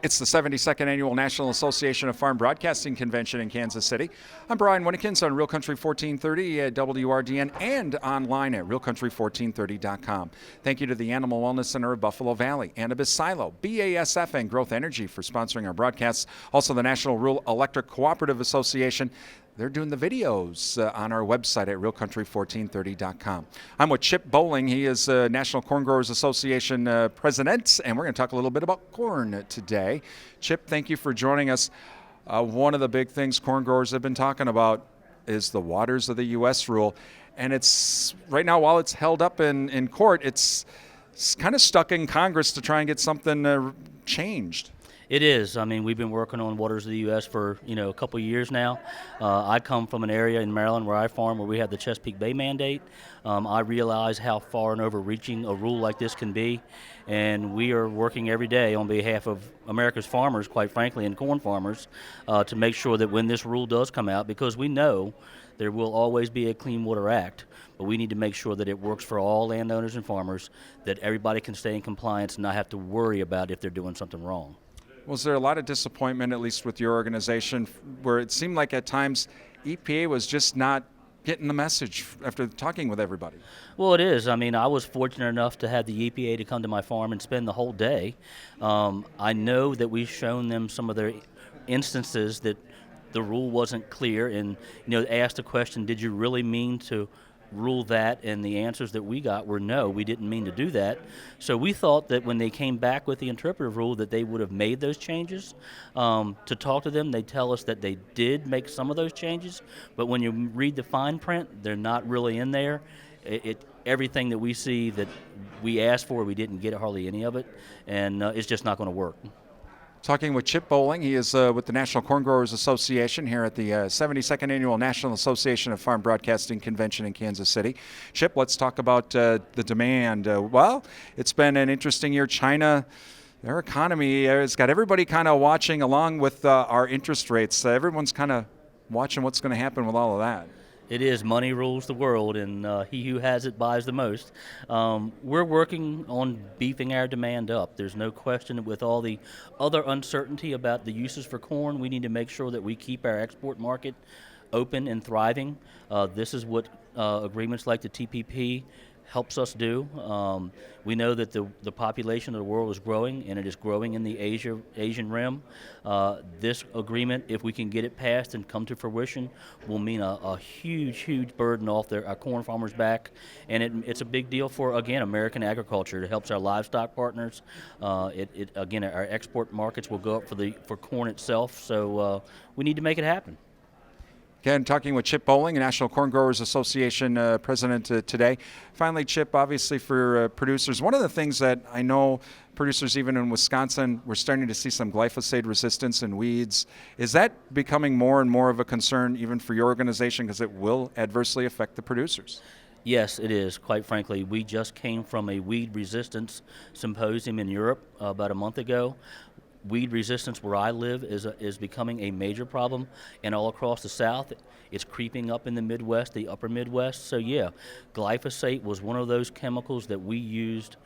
It's the 72nd Annual National Association of Farm Broadcasting Convention in Kansas City. I'm Brian Winnikins on Real Country 1430 at WRDN and online at realcountry1430.com. Thank you to the Animal Wellness Center of Buffalo Valley, Annabis Silo, BASF, and Growth Energy for sponsoring our broadcasts. Also the National Rural Electric Cooperative Association. They're doing the videos on our website at realcountry1430.com. I'm with ChipBowling. He is National Corn Growers Association president, and we're going to talk a little bit about corn today. Chip, thank you for joining us. One of the big things corn growers have been talking about is the waters of the U.S. rule, and it's right now, while it's held up in court, it's kind of stuck in Congress to try and get something changed. It is. I mean, we've been working on waters of the U.S. for, a couple of years now. I come from an area in Maryland where I farm where we have the Chesapeake Bay mandate. I realize how far and overreaching a rule like this can be, and we are working every day on behalf of America's farmers, quite frankly, and corn farmers, to make sure that when this rule does come out, because we know there will always be a Clean Water Act, but we need to make sure that it works for all landowners and farmers, that everybody can stay in compliance and not have to worry about if they're doing something wrong. Was there a lot of disappointment, at least with your organization, where it seemed like at times EPA was just not getting the message after talking with everybody? Well, it is. I mean, I was fortunate enough to have the EPA to come to my farm and spend the whole day. I know that we've shown them some of their instances that the rule wasn't clear, and asked the question, did you really mean to rule that? And the answers that we got were no, we didn't mean to do that. So we thought that when they came back with the interpretive rule that they would have made those changes. To talk to them, they tell us that they did make some of those changes, but when you read the fine print, they're not really in there. Everything that we see that we asked for, we didn't get hardly any of it, and it's just not going to work. Talking with ChipBowling. He is with the National Corn Growers Association here at the 72nd Annual National Association of Farm Broadcasting Convention in Kansas City. Chip, let's talk about the demand. Well, it's been an interesting year. China, their economy has got everybody kind of watching along with our interest rates. Everyone's kind of watching what's going to happen with all of that. It is. Money rules the world, and he who has it buys the most. We're working on beefing our demand up. There's no question, with all the other uncertainty about the uses for corn, we need to make sure that we keep our export market open and thriving. This is what agreements like the TPP helps us do. We know that the population of the world is growing, and it is growing in the Asian rim. This agreement, if we can get it passed and come to fruition, will mean a huge burden off our corn farmers' back, and it's a big deal for, again, American agriculture. It helps our livestock partners. Again, our export markets will go up for corn itself, so we need to make it happen. Again, talking with ChipBowling, National Corn Growers Association president today. Finally, Chip, obviously for producers, one of the things that I know producers even in Wisconsin, we're starting to see some glyphosate resistance in weeds. Is that becoming more and more of a concern even for your organization, because it will adversely affect the producers? Yes, it is. Quite frankly, we just came from a weed resistance symposium in Europe about a month ago. Weed resistance where I live is becoming a major problem, and all across the South, it's creeping up in the Midwest, the upper Midwest. So yeah, glyphosate was one of those chemicals that we used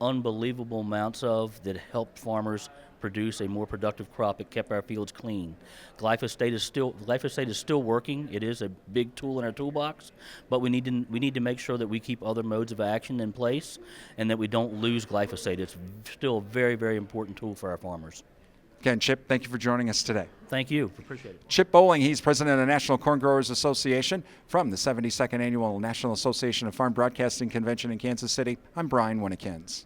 unbelievable amounts of that helped farmers produce a more productive crop. It kept our fields clean. Glyphosate is still working. It is a big tool in our toolbox, but we need to make sure that we keep other modes of action in place and that we don't lose glyphosate. It's still a very, very important tool for our farmers. Again, Chip, thank you for joining us today. Thank you. Appreciate it. ChipBowling, he's president of the National Corn Growers Association from the 72nd Annual National Association of Farm Broadcasting Convention in Kansas City. I'm Brian Winnikins.